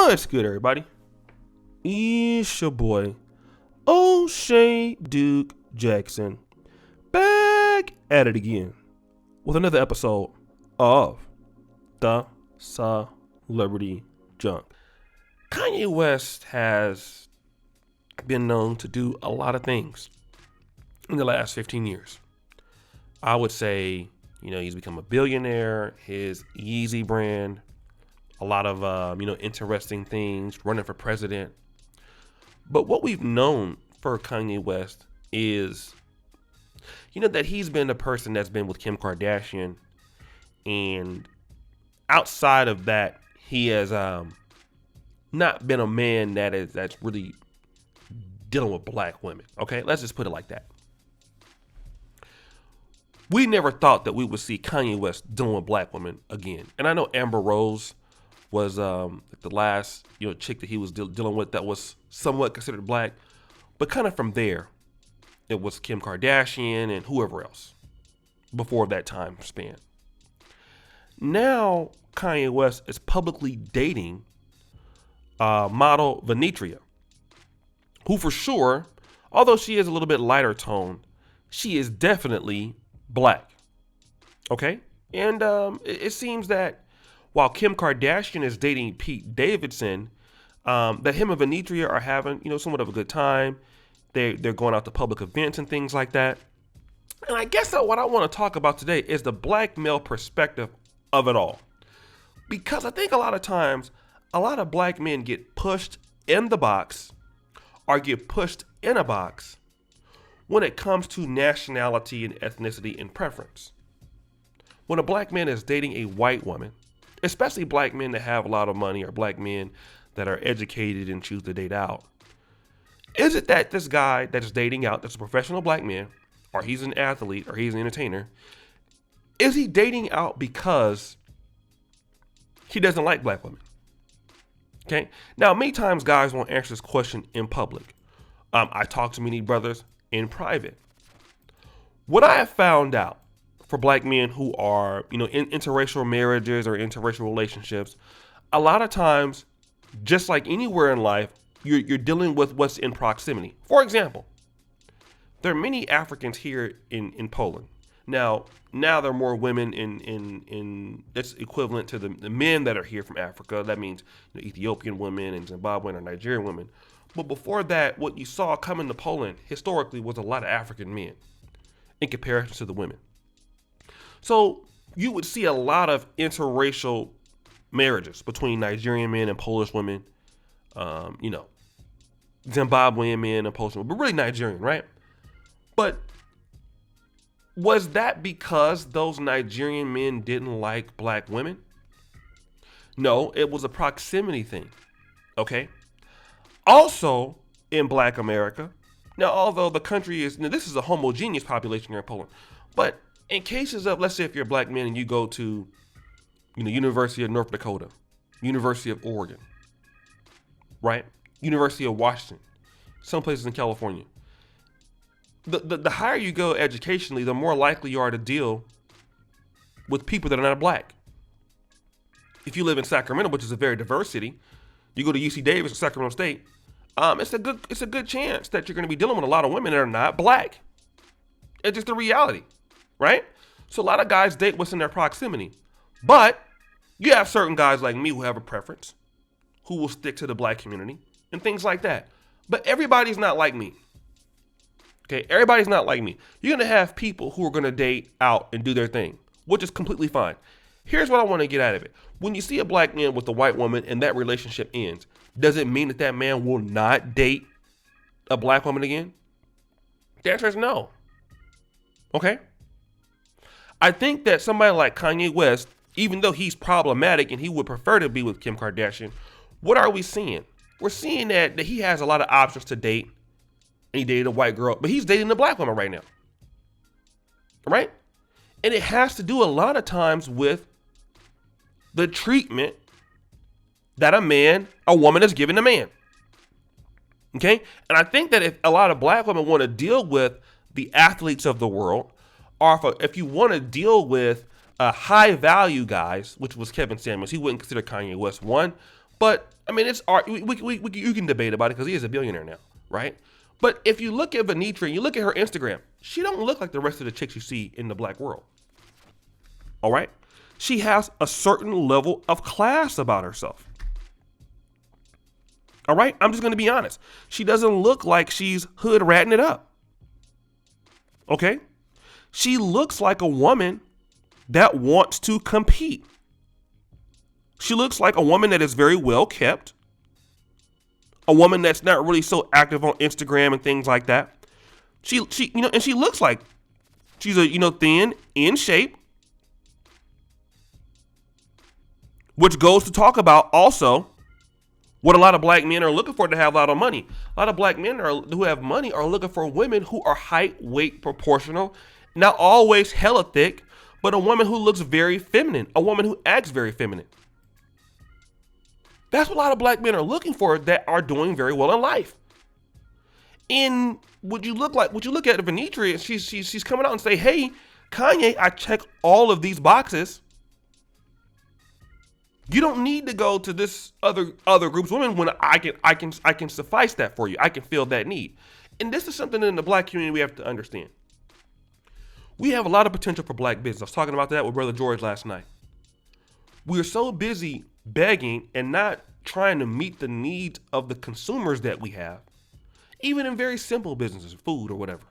What's good, everybody? It's your boy, O'Shea Duke Jackson, back at it again with another episode of The Celebrity Junk. Kanye West has been known to do a lot of things in the last 15 years. I would say, he's become a billionaire, his Yeezy brand, a lot of, interesting things, running for president. But what we've known for Kanye West is, that he's been the person that's been with Kim Kardashian. And outside of that, he has not been a man that's really dealing with black women. Okay, let's just put it like that. We never thought that we would see Kanye West dealing with black women again. And I know Amber Rose was the last chick that he was dealing with that was somewhat considered black, but kind of from there, it was Kim Kardashian and whoever else before that time span. Now Kanye West is publicly dating model Venetria, who for sure, although she is a little bit lighter toned, she is definitely black. Okay, and it seems that while Kim Kardashian is dating Pete Davidson, that him and Venetria are having, somewhat of a good time. They're going out to public events and things like that. And I guess what I want to talk about today is the black male perspective of it all. Because I think a lot of times, a lot of black men get pushed in the box or get pushed in a box when it comes to nationality and ethnicity and preference. When a black man is dating a white woman, especially black men that have a lot of money or black men that are educated and choose to date out, is it that this guy that is dating out, that's a professional black man, or he's an athlete, or he's an entertainer, is he dating out because he doesn't like black women? Okay. Now, many times guys won't answer this question in public. I talk to many brothers in private. What I have found out for black men who are, in interracial marriages or interracial relationships, a lot of times, just like anywhere in life, you're dealing with what's in proximity. For example, there are many Africans here in Poland. Now there are more women in that's equivalent to the men that are here from Africa. That means Ethiopian women and Zimbabwean or Nigerian women. But before that, what you saw coming to Poland historically was a lot of African men in comparison to the women. So you would see a lot of interracial marriages between Nigerian men and Polish women, Zimbabwean men and Polish women, but really Nigerian, right? But was that because those Nigerian men didn't like black women? No, it was a proximity thing, okay? Also, in black America, now although the country is, this is a homogeneous population here in Poland, but in cases of, let's say if you're a black man and you go to, University of North Dakota, University of Oregon, right? University of Washington, some places in California. The higher you go educationally, the more likely you are to deal with people that are not black. If you live in Sacramento, which is a very diverse city, you go to UC Davis or Sacramento State, it's a good chance that you're going to be dealing with a lot of women that are not black. It's just the reality, right? So a lot of guys date what's in their proximity, but you have certain guys like me who have a preference, who will stick to the black community and things like that. But everybody's not like me. Okay, everybody's not like me. You're going to have people who are going to date out and do their thing, which is completely fine. Here's what I want to get out of it. When you see a black man with a white woman and that relationship ends, does it mean that man will not date a black woman again? The answer is no. Okay? I think that somebody like Kanye West, even though he's problematic and he would prefer to be with Kim Kardashian, what are we seeing? We're seeing that he has a lot of options to date. And he dated a white girl, but he's dating a black woman right now. Right? And it has to do a lot of times with the treatment that a woman is giving a man. Okay? And I think that if a lot of black women want to deal with the athletes of the world, or if you want to deal with high value guys, which was Kevin Samuels, he wouldn't consider Kanye West one, but I mean, it's art. You can debate about it because he is a billionaire now, right? But if you look at Venetra and you look at her Instagram, she don't look like the rest of the chicks you see in the black world. All right? She has a certain level of class about herself. All right? I'm just going to be honest. She doesn't look like she's hood ratting it up. Okay? She looks like a woman that wants to compete. She looks like a woman that is very well kept. A woman that's not really so active on Instagram and things like that. She and she looks like she's a, thin, in shape. Which goes to talk about also what a lot of black men are looking for to have a lot of money. A lot of black men who have money are looking for women who are height, weight, proportional, not always hella thick, but a woman who looks very feminine, a woman who acts very feminine. That's what a lot of black men are looking for that are doing very well in life. And would you look at Venetra and she's coming out and say, hey, Kanye, I check all of these boxes. You don't need to go to this other groups of women when I can suffice that for you. I can fill that need. And this is something in the black community we have to understand. We have a lot of potential for black business. I was talking about that with Brother George last night. We are so busy begging and not trying to meet the needs of the consumers that we have, even in very simple businesses, food or whatever,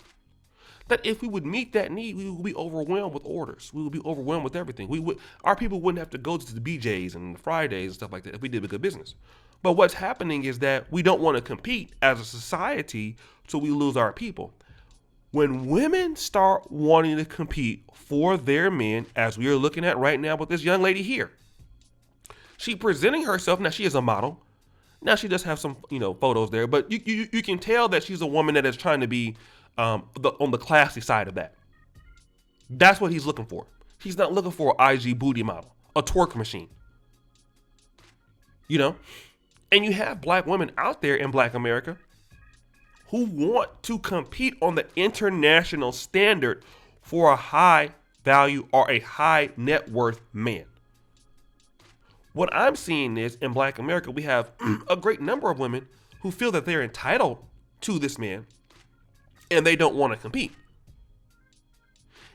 that if we would meet that need, we would be overwhelmed with orders. We would be overwhelmed with everything. Our people wouldn't have to go to the BJ's and the Fridays and stuff like that if we did a good business. But what's happening is that we don't want to compete as a society, so we lose our people. When women start wanting to compete for their men, as we are looking at right now with this young lady here, she presenting herself, now she is a model. Now she does have some, photos there, but you can tell that she's a woman that is trying to be on the classy side of that. That's what he's looking for. He's not looking for an IG booty model, a twerk machine. And you have black women out there in black America who want to compete on the international standard for a high value or a high net worth man. What I'm seeing is in black America, we have a great number of women who feel that they're entitled to this man and they don't want to compete.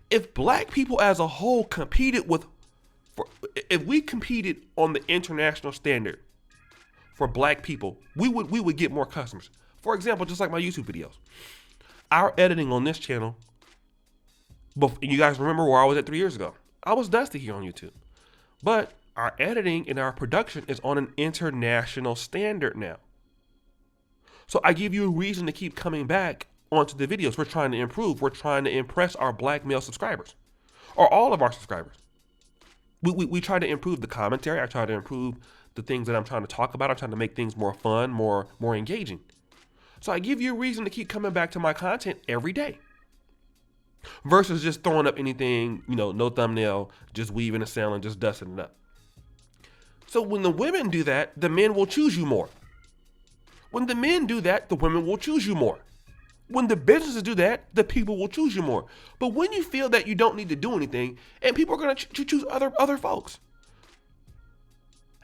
If black people as a whole if we competed on the international standard for black people, we would get more customers. For example, just like my YouTube videos, our editing on this channel, you guys remember where I was at 3 years ago. I was dusty here on YouTube, but our editing and our production is on an international standard now. So I give you a reason to keep coming back onto the videos. We're trying to improve. We're trying to impress our black male subscribers, or all of our subscribers. We try to improve the commentary. I try to improve the things that I'm trying to talk about. I'm trying to make things more fun, more engaging. So I give you a reason to keep coming back to my content every day, versus just throwing up anything, no thumbnail, just weaving and selling, just dusting it up. So when the women do that, the men will choose you more. When the men do that, the women will choose you more. When the businesses do that, the people will choose you more. But when you feel that you don't need to do anything, and people are going to choose other folks.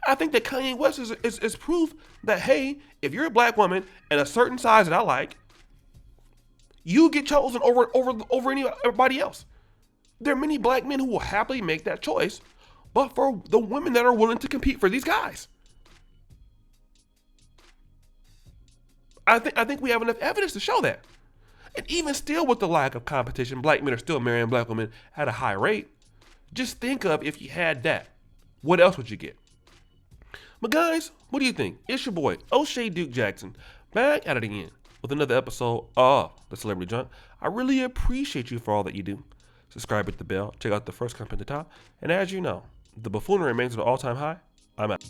I think that Kanye West is proof that, hey, if you're a black woman and a certain size that I like, you get chosen over anybody else. There are many black men who will happily make that choice, but for the women that are willing to compete for these guys. I think we have enough evidence to show that. And even still with the lack of competition, black men are still marrying black women at a high rate. Just think of if you had that, what else would you get? But guys, what do you think? It's your boy, O'Shea Duke Jackson, back at it again with another episode of The Celebrity Junk. I really appreciate you for all that you do. Subscribe, hit the bell, check out the first comment at the top. And as you know, the buffoonery remains at an all-time high. I'm out.